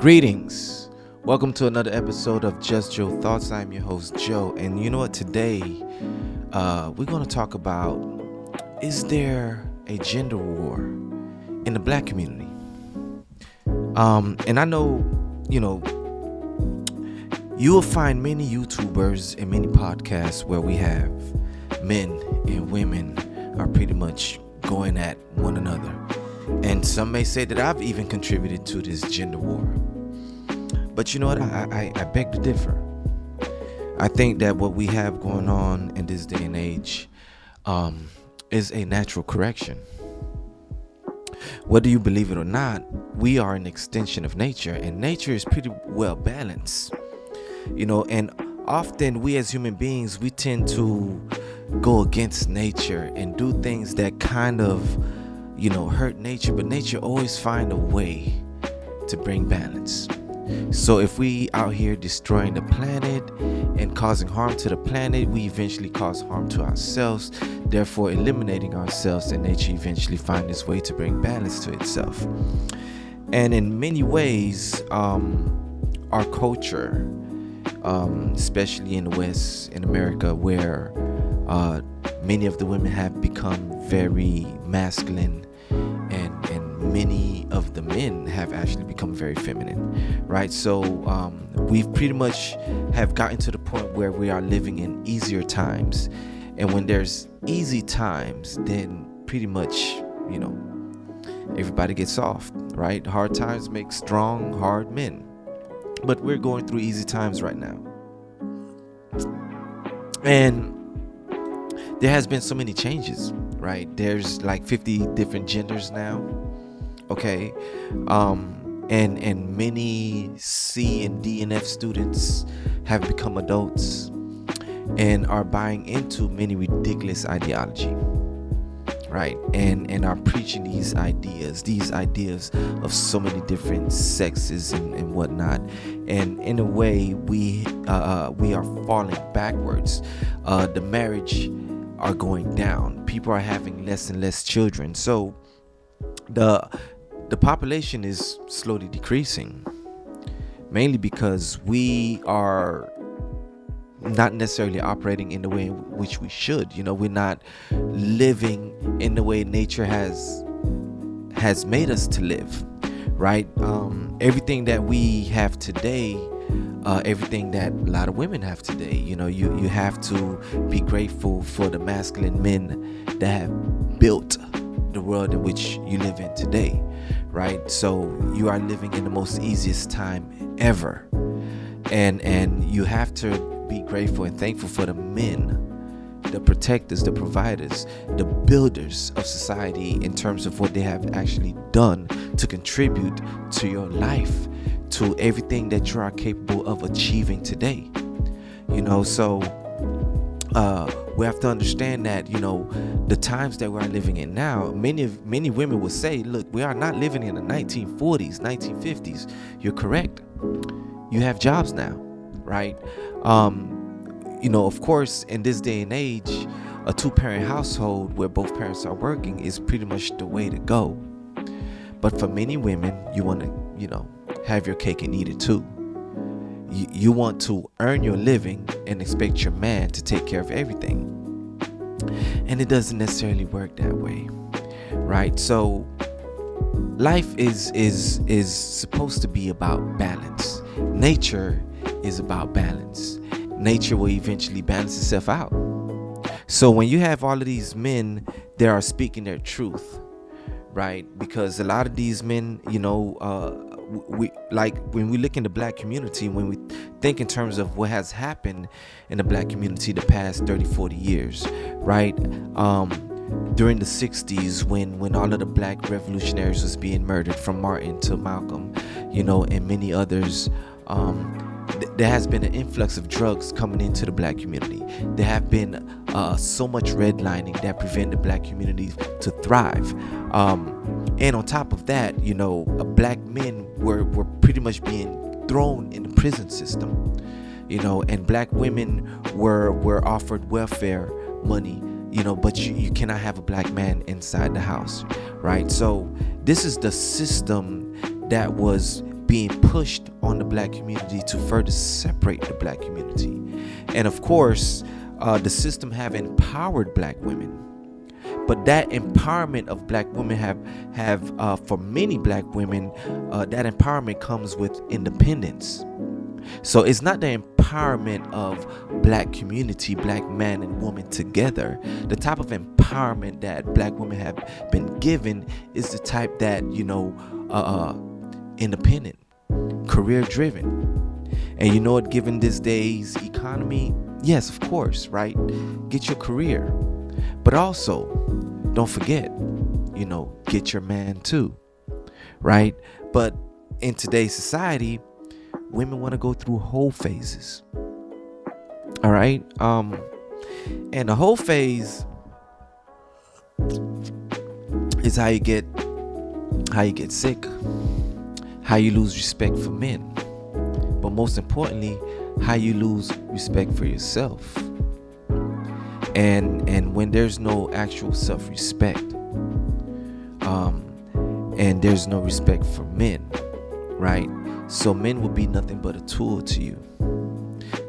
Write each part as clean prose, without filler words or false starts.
Greetings. Welcome to another episode of Just Joe Thoughts. I'm your host, Joe. And you know what? Today, we're going to talk about, is there a gender war in the black community? And I know, you will find many YouTubers and many podcasts where we have men and women are pretty much going at one another. And some may say that I've even contributed to this gender war. But you know what? I beg to differ. I think that what we have going on in this day and age is a natural correction. Whether you believe it or not, we are an extension of nature, and nature is pretty well balanced. And often we as human beings, we tend to go against nature and do things that kind of hurt nature, but nature always find a way to bring balance. So if we out here destroying the planet and causing harm to the planet, we eventually cause harm to ourselves, therefore eliminating ourselves, and nature eventually find its way to bring balance to itself. And in many ways, our culture, especially in the West, in America, where many of the women have become very masculine, and many of the men have actually become very feminine, right? So we've pretty much have gotten to the point where we are living in easier times, and when there's easy times, then pretty much everybody gets soft, right? Hard times make strong, hard men, but we're going through easy times right now, and there has been so many changes, right? There's like 50 different genders now. Okay. And many C and D and F students have become adults and are buying into many ridiculous ideology, right? And are preaching these ideas of so many different sexes and whatnot. And in a way, we are falling backwards. The marriage are going down. People are having less and less children. So the population is slowly decreasing, mainly because we are not necessarily operating in the way in which we should. We're not living in the way nature has made us to live, right? Everything that we have today, everything that a lot of women have today, you have to be grateful for the masculine men that have built the world in which you live in today, right? So you are living in the most easiest time ever, and you have to be grateful and thankful for the men, the protectors, the providers, the builders of society, in terms of what they have actually done to contribute to your life, to everything that you are capable of achieving today. So we have to understand that the times that we're living in now, many women will say, look, we are not living in the 1940s, 1950s. You're correct. You have jobs now, right? Of course, in this day and age, a two-parent household where both parents are working is pretty much the way to go. But for many women, you want to have your cake and eat it too. You want to earn your living and expect your man to take care of everything. And it doesn't necessarily work that way, right? So life is supposed to be about balance. Nature is about balance. Nature will eventually balance itself out. So when you have all of these men that are speaking their truth, right? Because a lot of these men, we like when we look in the black community, when we think in terms of what has happened in the black community the past 30-40 years, right? During the 60s, when all of the black revolutionaries was being murdered, from Martin to Malcolm, and many others, there has been an influx of drugs coming into the black community. There have been so much redlining that prevented black communities to thrive. And on top of that, black men were pretty much being thrown in the prison system, and black women were offered welfare money, but you cannot have a black man inside the house, right? So this is the system that was being pushed on the black community to further separate the black community. And of course, the system have empowered black women, but that empowerment of black women have for many black women, that empowerment comes with independence. So it's not the empowerment of black community, black man and woman together. The type of empowerment that black women have been given is the type that, independent, career driven. And you know what, given this day's economy, yes, of course, right? Get your career. But also, don't forget, get your man too, right? But in today's society, women want to go through whole phases. All right. And the whole phase is how you get sick, how you lose respect for men, but most importantly, how you lose respect for yourself. And when there's no actual self-respect, and there's no respect for men, right? So men will be nothing but a tool to you.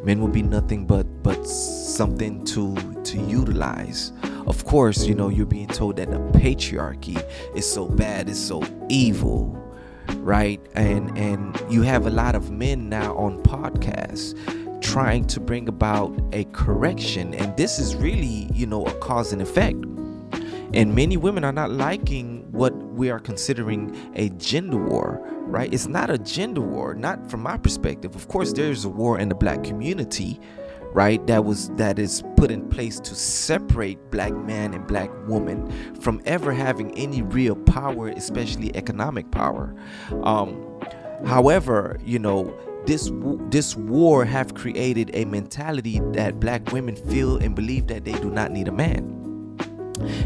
Men will be nothing but something to utilize. Of course, you're being told that the patriarchy is so bad, it's so evil, right? And you have a lot of men now on podcasts trying to bring about a correction, and this is really, a cause and effect. And many women are not liking what we are considering a gender war, right? It's not a gender war, not from my perspective. Of course, there's a war in the black community, right? That is put in place to separate black man and black woman from ever having any real power, especially economic power. However, this war have created a mentality that black women feel and believe that they do not need a man.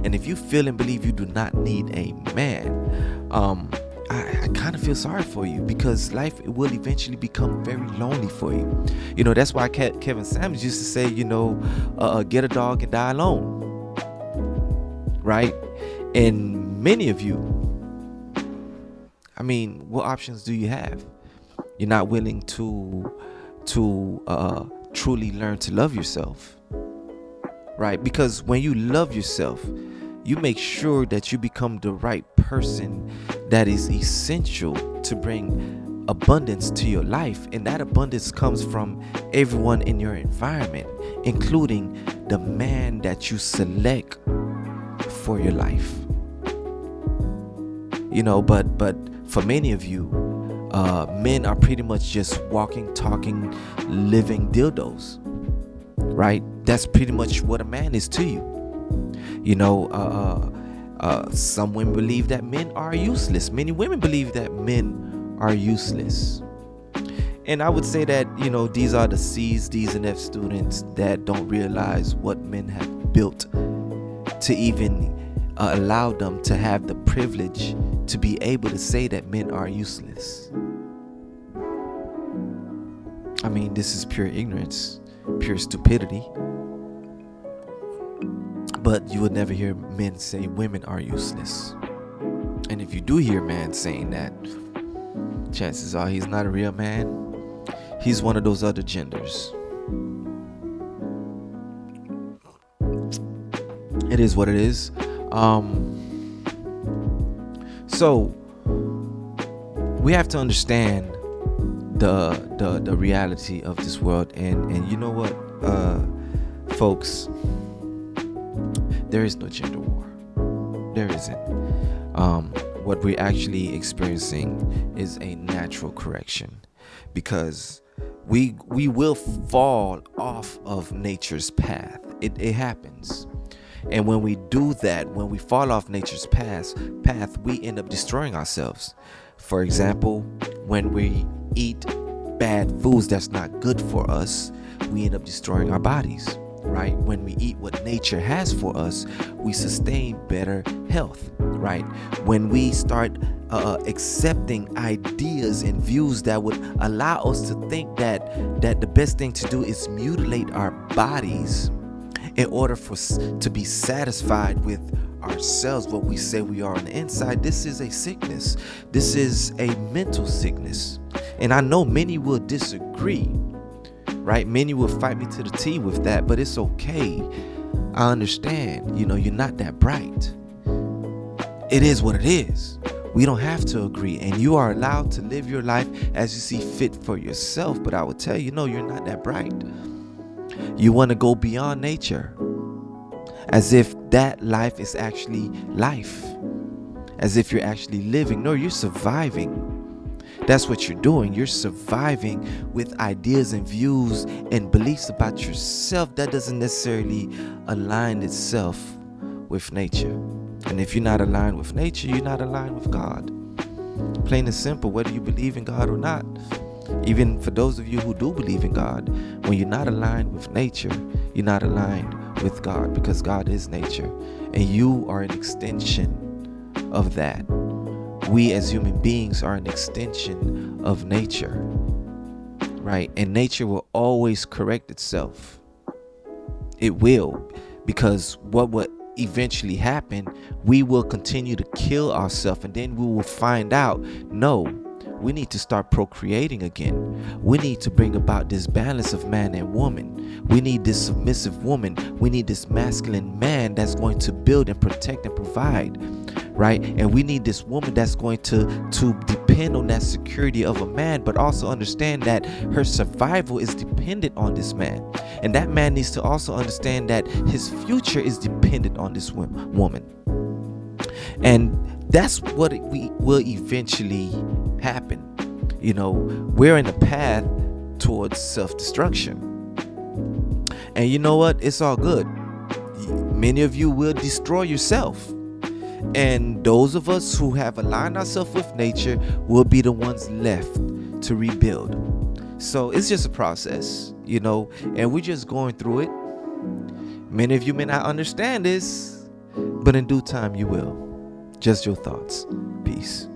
And if you feel and believe you do not need a man, I kind of feel sorry for you, because life will eventually become very lonely for you. That's why Kevin Samuels used to say, get a dog and die alone, right? And many of you, what options do you have? You're not willing to truly learn to love yourself, right? Because when you love yourself, you make sure that you become the right person that is essential to bring abundance to your life. And that abundance comes from everyone in your environment, including the man that you select for your life. But for many of you, men are pretty much just walking, talking, living dildos, right? That's pretty much what a man is to you. Some women believe that men are useless. Many women believe that men are useless. And I would say that, these are the C's, D's, and F students that don't realize what men have built to even allow them to have the privilege to be able to say that men are useless. This is pure ignorance, pure stupidity. But you would never hear men say women are useless. And if you do hear a man saying that, chances are he's not a real man. He's one of those other genders. It is what it is. So we have to understand the reality of this world, and you know what, folks, there is no gender war. There isn't. What we're actually experiencing is a natural correction, because we will fall off of nature's path. It happens. And when we do that, when we fall off nature's path, we end up destroying ourselves. For example, when we eat bad foods that's not good for us, we end up destroying our bodies, right? When we eat what nature has for us, we sustain better health, right? When we start accepting ideas and views that would allow us to think that the best thing to do is mutilate our bodies in order for us to be satisfied with ourselves, what we say we are on the inside, this is a sickness. This is a mental sickness. And I know many will disagree, right? Many will fight me to the T with that, but it's okay. I understand, you're not that bright. It is what it is. We don't have to agree, and you are allowed to live your life as you see fit for yourself. But I would tell you, no, you're not that bright. You want to go beyond nature, as if that life is actually life, as if you're actually living. No, you're surviving. That's what you're doing. You're surviving with ideas and views and beliefs about yourself that doesn't necessarily align itself with nature. And if you're not aligned with nature, you're not aligned with God. Plain and simple, whether you believe in God or not. Even for those of you who do believe in God, when you're not aligned with nature, you're not aligned with God, because God is nature and you are an extension of that. We as human beings are an extension of nature, right? And nature will always correct itself. It will, because what will eventually happen, we will continue to kill ourselves, and then we will find out, no, we need to start procreating again. We need to bring about this balance of man and woman. We need this submissive woman. We need this masculine man that's going to build and protect and provide, right? And we need this woman that's going to depend on that security of a man, but also understand that her survival is dependent on this man. And that man needs to also understand that his future is dependent on this woman. And that's what will eventually happen. We're in a path towards self-destruction. And you know what? It's all good. Many of you will destroy yourself. And those of us who have aligned ourselves with nature will be the ones left to rebuild. So it's just a process, and we're just going through it. Many of you may not understand this, but in due time you will. Just your thoughts. Peace.